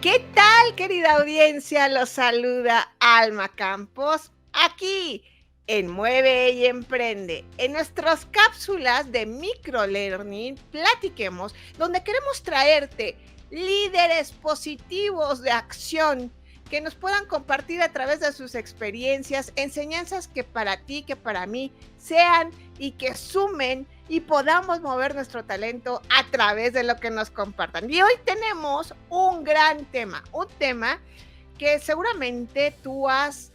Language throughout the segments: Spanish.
¿Qué tal, querida audiencia? Los saluda Alma Campos, aquí en Mueve y Emprende. En nuestras cápsulas de microlearning, platiquemos, donde queremos traerte líderes positivos de acción que nos puedan compartir a través de sus experiencias, enseñanzas que para ti, que para mí sean y que sumen y podamos mover nuestro talento a través de lo que nos compartan. Y hoy tenemos un gran tema, un tema que seguramente tú has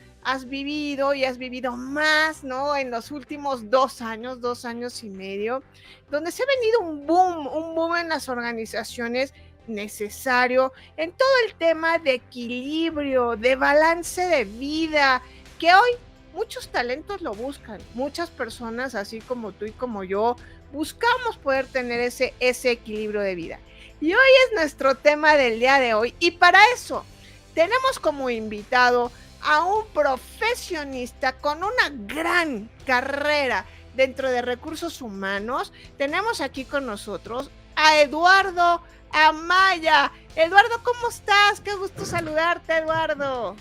vivido y has vivido más, ¿no? En los últimos 2 años y medio, donde se ha venido un boom en las organizaciones necesario en todo el tema de equilibrio, de balance de vida, que hoy muchos talentos lo buscan, muchas personas así como tú y como yo buscamos poder tener ese equilibrio de vida. Y hoy es nuestro tema del día de hoy y para eso tenemos como invitado a un profesionista con una gran carrera dentro de recursos humanos. Tenemos aquí con nosotros a Eduardo Amaya. Eduardo, ¿cómo estás? Qué gusto saludarte, Eduardo.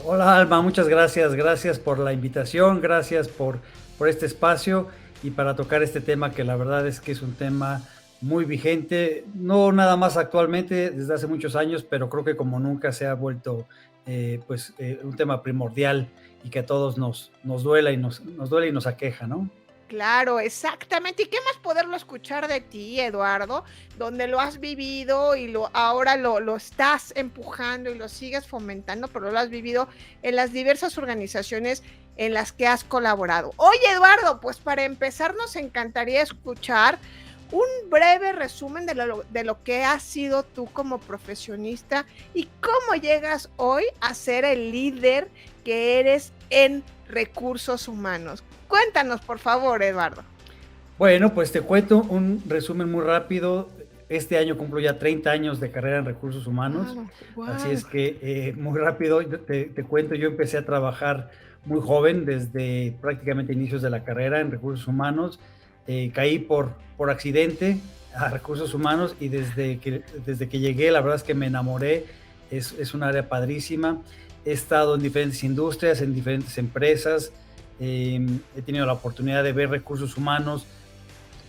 Hola Alma, muchas gracias, gracias por la invitación, gracias por este espacio y para tocar este tema que la verdad es que es un tema muy vigente, no nada más actualmente, desde hace muchos años, pero creo que como nunca se ha vuelto un tema primordial y que a todos nos duela y nos duele y nos aqueja, ¿no? Claro, exactamente. ¿Y qué más poderlo escuchar de ti, Eduardo? Donde lo has vivido y ahora lo estás empujando y lo sigues fomentando, pero lo has vivido en las diversas organizaciones en las que has colaborado. Oye, Eduardo, pues para empezar nos encantaría escuchar un breve resumen de lo que has sido tú como profesionista y cómo llegas hoy a ser el líder que eres en recursos humanos. Cuéntanos, por favor, Eduardo. Bueno, pues te cuento un resumen muy rápido. Este año cumplo ya 30 años de carrera en recursos humanos, así Wow. es que muy rápido te cuento, yo empecé a trabajar muy joven, desde prácticamente inicios de la carrera en recursos humanos. Caí por accidente a recursos humanos y desde que llegué, la verdad es que me enamoré, es un área padrísima. He estado en diferentes industrias, en diferentes empresas, he tenido la oportunidad de ver recursos humanos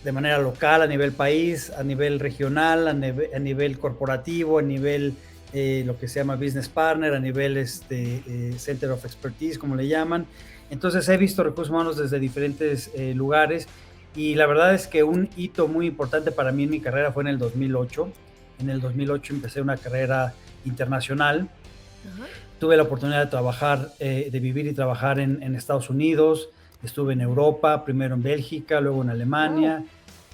de manera local, a nivel país, a nivel regional, a nivel corporativo, a nivel lo que se llama business partner, a nivel center of expertise, como le llaman. Entonces he visto recursos humanos desde diferentes lugares y la verdad es que un hito muy importante para mí en mi carrera fue en el 2008. En el 2008 empecé una carrera internacional. Ajá. Tuve la oportunidad de trabajar, de vivir y trabajar en Estados Unidos, estuve en Europa, primero en Bélgica, luego en Wow. Alemania,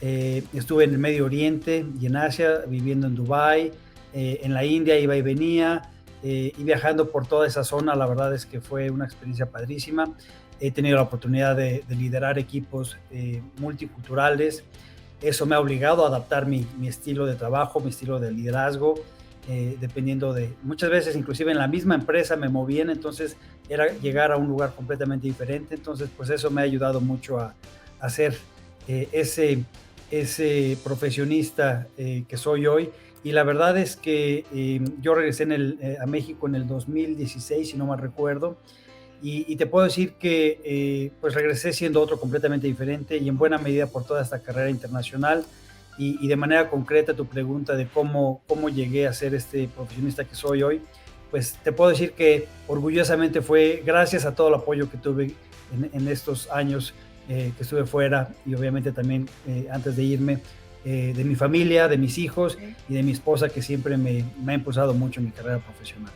estuve en el Medio Oriente y en Asia, viviendo en Dubái, en la India iba y venía, y viajando por toda esa zona. La verdad es que fue una experiencia padrísima. He tenido la oportunidad de liderar equipos multiculturales. Eso me ha obligado a adaptar mi estilo de trabajo, mi estilo de liderazgo, dependiendo de, muchas veces inclusive en la misma empresa me movían, entonces era llegar a un lugar completamente diferente. Entonces pues eso me ha ayudado mucho a ser ese profesionista que soy hoy. Y la verdad es que yo regresé a México en el 2016, si no mal recuerdo, y te puedo decir que pues regresé siendo otro completamente diferente, y en buena medida por toda esta carrera internacional. Y de manera concreta, tu pregunta de cómo llegué a ser este profesionista que soy hoy, pues te puedo decir que orgullosamente fue gracias a todo el apoyo que tuve en estos años que estuve fuera, y obviamente también antes de irme, de mi familia, de mis hijos Okay. y de mi esposa, que siempre me ha impulsado mucho en mi carrera profesional.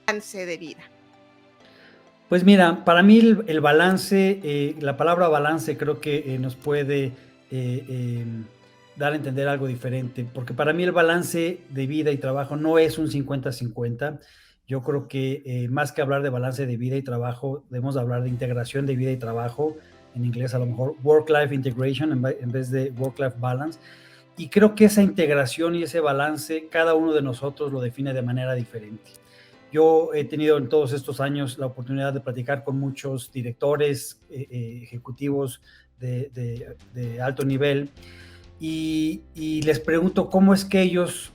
Balance de vida. Pues mira, para mí el balance, la palabra balance creo que nos puede dar a entender algo diferente, porque para mí el balance de vida y trabajo no es un 50-50. Yo creo que más que hablar de balance de vida y trabajo, debemos hablar de integración de vida y trabajo, en inglés a lo mejor work-life integration en vez de work-life balance. Y creo que esa integración y ese balance, cada uno de nosotros lo define de manera diferente. Yo he tenido en todos estos años la oportunidad de platicar con muchos directores, ejecutivos de alto nivel y les pregunto cómo es que ellos,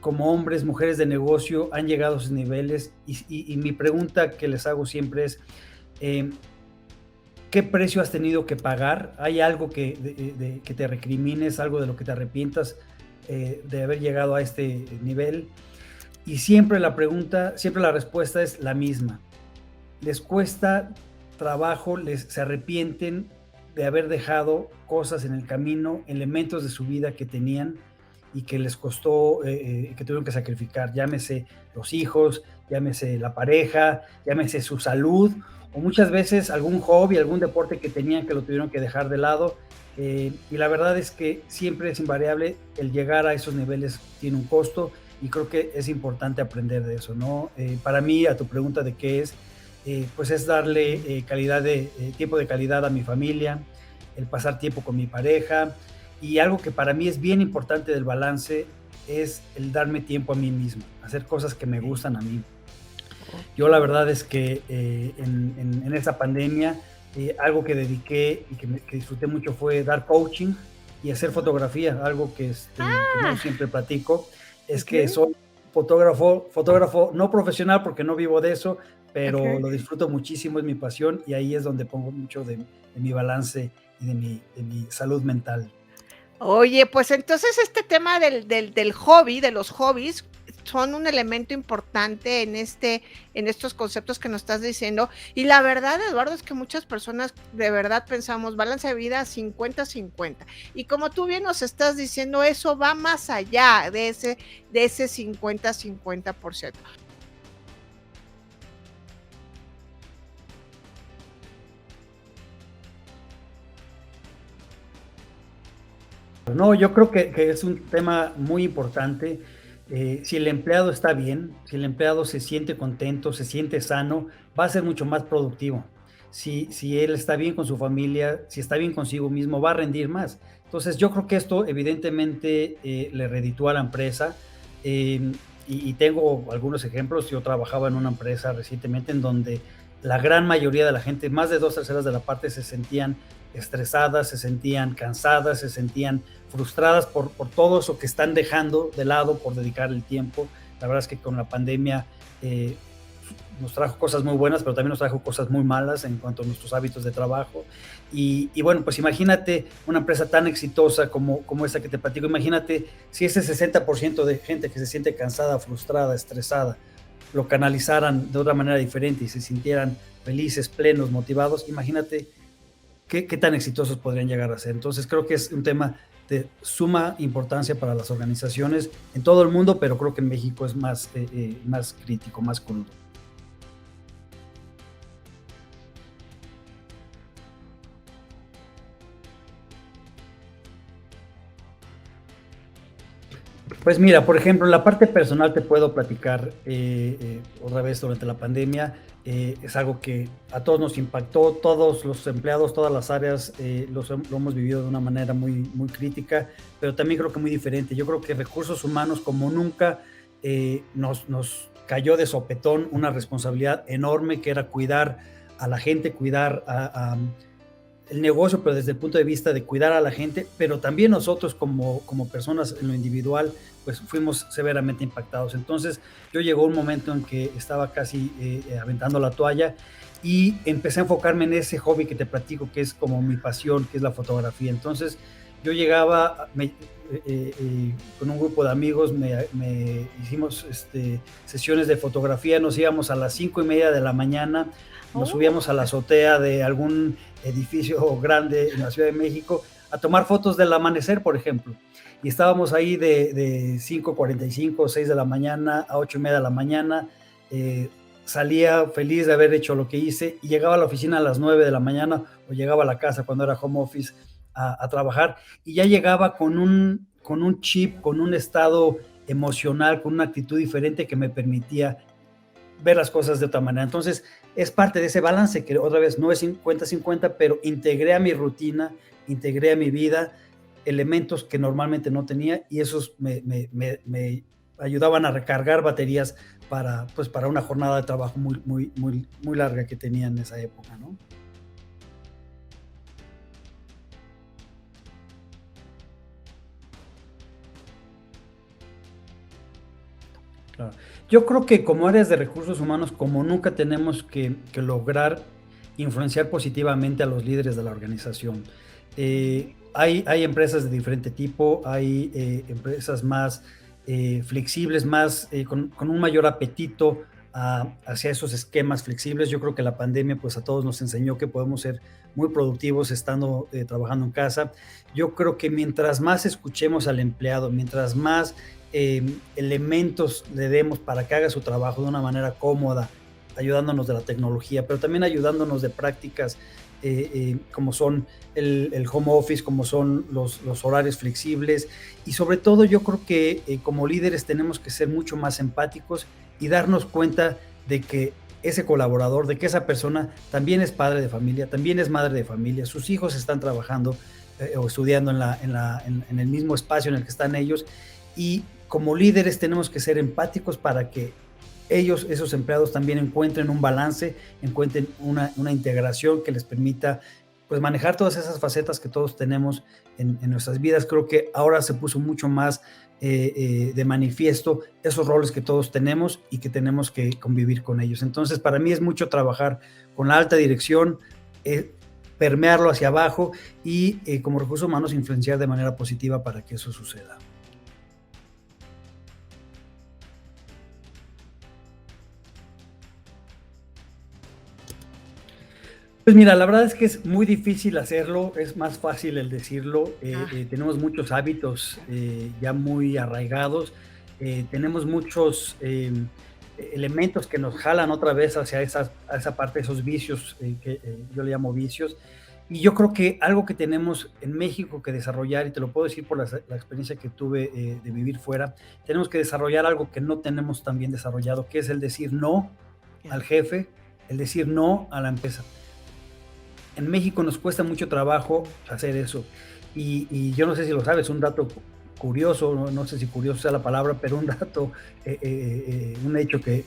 como hombres, mujeres de negocio, han llegado a esos niveles y mi pregunta que les hago siempre es, eh, ¿qué precio has tenido que pagar? ¿Hay algo que te recrimines, algo de lo que te arrepientas de haber llegado a este nivel? Y siempre la pregunta, siempre la respuesta es la misma. Les cuesta trabajo, se arrepienten de haber dejado cosas en el camino, elementos de su vida que tenían y que les costó, que tuvieron que sacrificar, llámese los hijos, llámese la pareja, llámese su salud, o muchas veces algún hobby, algún deporte que tenían que lo tuvieron que dejar de lado. Y la verdad es que siempre es invariable, el llegar a esos niveles tiene un costo y creo que es importante aprender de eso, ¿no? Para mí, a tu pregunta de qué es, pues es darle tiempo de calidad a mi familia, el pasar tiempo con mi pareja y algo que para mí es bien importante del balance es el darme tiempo a mí mismo, hacer cosas que me gustan a mí. Yo la verdad es que en esa pandemia algo que dediqué y que disfruté mucho fue dar coaching y hacer fotografía, algo que no Ah, siempre platico, es que okey, soy fotógrafo no profesional porque no vivo de eso, pero okey. lo disfruto muchísimo, es mi pasión y ahí es donde pongo mucho de mi balance y de mi salud mental. Oye, pues entonces este tema del hobby, de los hobbies, son un elemento importante en estos conceptos que nos estás diciendo. Y la verdad, Eduardo, es que muchas personas de verdad pensamos balance de vida 50-50. Y como tú bien nos estás diciendo, eso va más allá de ese 50-50%. No, yo creo que es un tema muy importante. Si el empleado está bien, si el empleado se siente contento, se siente sano, va a ser mucho más productivo. Si él está bien con su familia, si está bien consigo mismo, va a rendir más. Entonces, yo creo que esto evidentemente le reditúa a la empresa. Y tengo algunos ejemplos. Yo trabajaba en una empresa recientemente en donde la gran mayoría de la gente, más de dos terceras de la parte, se sentían estresadas, se sentían cansadas, se sentían frustradas por todo eso que están dejando de lado por dedicar el tiempo. La verdad es que con la pandemia nos trajo cosas muy buenas, pero también nos trajo cosas muy malas en cuanto a nuestros hábitos de trabajo. Y bueno, pues imagínate una empresa tan exitosa como esa que te platico, imagínate si ese 60% de gente que se siente cansada, frustrada, estresada, lo canalizaran de otra manera diferente y se sintieran felices, plenos, motivados, imagínate qué tan exitosos podrían llegar a ser. Entonces creo que es un tema de suma importancia para las organizaciones en todo el mundo, pero creo que en México es más crítico, más crudo. Pues mira, por ejemplo, en la parte personal te puedo platicar otra vez durante la pandemia. Es algo que a todos nos impactó, todos los empleados, todas las áreas lo hemos vivido de una manera muy crítica, pero también creo que muy diferente. Yo creo que recursos humanos como nunca nos cayó de sopetón una responsabilidad enorme que era cuidar a la gente, cuidar el negocio, pero desde el punto de vista de cuidar a la gente, pero también nosotros como personas en lo individual, pues fuimos severamente impactados. Entonces yo llegó un momento en que estaba casi aventando la toalla y empecé a enfocarme en ese hobby que te platico, que es como mi pasión, que es la fotografía. Entonces yo llegaba, con un grupo de amigos, me hicimos sesiones de fotografía, nos íbamos a las 5:30 de la mañana, nos Oh, subíamos a la azotea de algún edificio grande en la Ciudad de México a tomar fotos del amanecer, por ejemplo. Y estábamos ahí de 5:45 o 6 de la mañana a 8:30 de la mañana. Eh, Salía feliz de haber hecho lo que hice y llegaba a la oficina a las 9 de la mañana o llegaba a la casa cuando era home office a trabajar y ya llegaba con un chip, con un estado emocional, con una actitud diferente que me permitía ver las cosas de otra manera. Entonces, es parte de ese balance que otra vez no es 50-50, pero integré a mi rutina, integré a mi vida elementos que normalmente no tenía y esos me ayudaban a recargar baterías pues, para una jornada de trabajo muy larga que tenía en esa época, ¿no? Claro. Yo creo que como áreas de recursos humanos, como nunca tenemos que lograr influenciar positivamente a los líderes de la organización. Hay empresas de diferente tipo, hay empresas más flexibles, más con un mayor apetito hacia esos esquemas flexibles. Yo creo que la pandemia pues a todos nos enseñó que podemos ser muy productivos estando trabajando en casa. Yo creo que mientras más escuchemos al empleado, mientras más elementos le demos para que haga su trabajo de una manera cómoda, ayudándonos de la tecnología, pero también ayudándonos de prácticas como son el home office, como son los horarios flexibles. Y sobre todo yo creo que como líderes tenemos que ser mucho más empáticos y darnos cuenta de que ese colaborador, de que esa persona también es padre de familia, también es madre de familia, sus hijos están trabajando o estudiando en el mismo espacio en el que están ellos, y como líderes tenemos que ser empáticos para que ellos, esos empleados, también encuentren un balance, encuentren una integración que les permita pues manejar todas esas facetas que todos tenemos en nuestras vidas. Creo que ahora se puso mucho más de manifiesto esos roles que todos tenemos y que tenemos que convivir con ellos. Entonces, para mí es mucho trabajar con la alta dirección, permearlo hacia abajo y como recursos humanos influenciar de manera positiva para que eso suceda. Pues mira, la verdad es que es muy difícil hacerlo, es más fácil el decirlo. Ah, Tenemos muchos hábitos ya muy arraigados, tenemos muchos elementos que nos jalan otra vez hacia a esa parte, esos vicios que yo le llamo vicios. Y yo creo que algo que tenemos en México que desarrollar, y te lo puedo decir por la experiencia que tuve de vivir fuera, tenemos que desarrollar algo que no tenemos tan bien desarrollado, que es el decir no ya. al jefe, el decir no a la empresa. En México nos cuesta mucho trabajo hacer eso. Y yo no sé si lo sabes, un dato curioso, no sé si curioso sea la palabra, pero un dato, un hecho que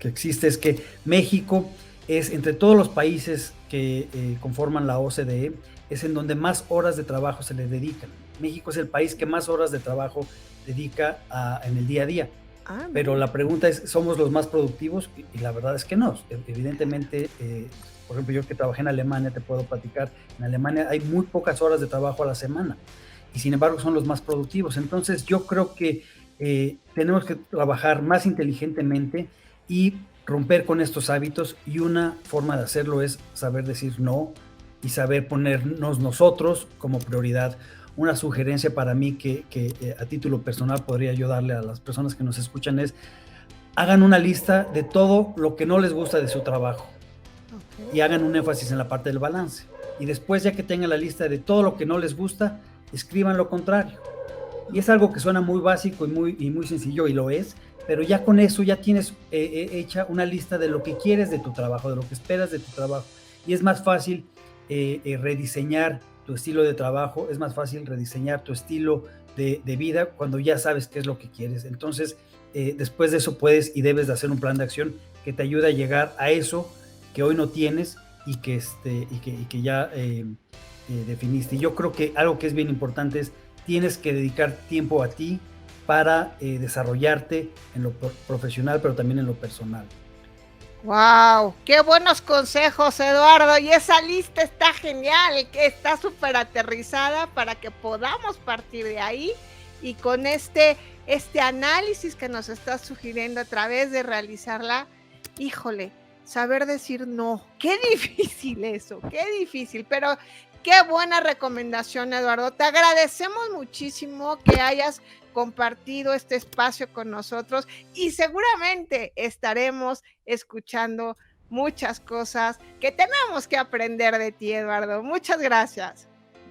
existe es que México es, entre todos los países que conforman la OCDE, es en donde más horas de trabajo se le dedican. México es el país que más horas de trabajo dedica en el día a día. Ah, Pero mira. la pregunta es, ¿somos los más productivos? Y la verdad es que no. Evidentemente, por ejemplo, yo que trabajé en Alemania, te puedo platicar, en Alemania hay muy pocas horas de trabajo a la semana y sin embargo son los más productivos. Entonces yo creo que tenemos que trabajar más inteligentemente y romper con estos hábitos, y una forma de hacerlo es saber decir no y saber ponernos nosotros como prioridad. Una sugerencia para mí que a título personal podría yo darle a las personas que nos escuchan es: hagan una lista de todo lo que no les gusta de su trabajo Ok. y hagan un énfasis en la parte del balance. Y después, ya que tengan la lista de todo lo que no les gusta, escriban lo contrario. Y es algo que suena muy básico y muy sencillo, y lo es, pero ya con eso ya tienes hecha una lista de lo que quieres de tu trabajo, de lo que esperas de tu trabajo. Y es más fácil rediseñar tu estilo de trabajo, es más fácil rediseñar tu estilo de vida cuando ya sabes qué es lo que quieres. Entonces, después de eso puedes y debes de hacer un plan de acción que te ayude a llegar a eso que hoy no tienes y que ya definiste. Y yo creo que algo que es bien importante es: tienes que dedicar tiempo a ti para desarrollarte en lo profesional, pero también en lo personal. Wow, qué buenos consejos, Eduardo. Y esa lista está genial, que está súper aterrizada para que podamos partir de ahí y con este análisis que nos estás sugiriendo a través de realizarla, híjole, saber decir no. Qué difícil eso, qué difícil, pero qué buena recomendación, Eduardo. Te agradecemos muchísimo que hayas compartido este espacio con nosotros y seguramente estaremos escuchando muchas cosas que tenemos que aprender de ti, Eduardo. Muchas gracias.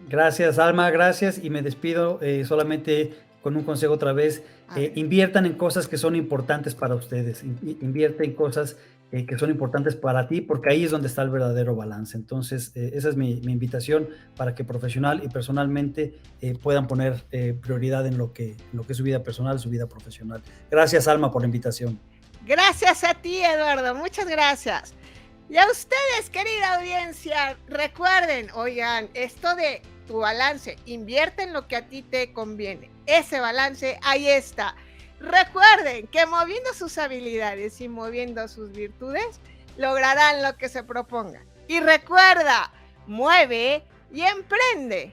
Gracias, Alma, gracias. Y me despido solamente con un consejo otra vez. A ver. Inviertan en cosas que son importantes para ustedes. Invierte en cosas que son importantes para ti, porque ahí es donde está el verdadero balance. Entonces, esa es mi invitación para que profesional y personalmente puedan poner prioridad en lo que es su vida personal, su vida profesional. Gracias, Alma, por la invitación. Gracias a ti, Eduardo. Muchas gracias. Y a ustedes, querida audiencia, recuerden, oigan, esto de tu balance, invierte en lo que a ti te conviene. Ese balance, ahí está. Recuerden que moviendo sus habilidades y moviendo sus virtudes, lograrán lo que se propongan. Y recuerda, mueve y emprende.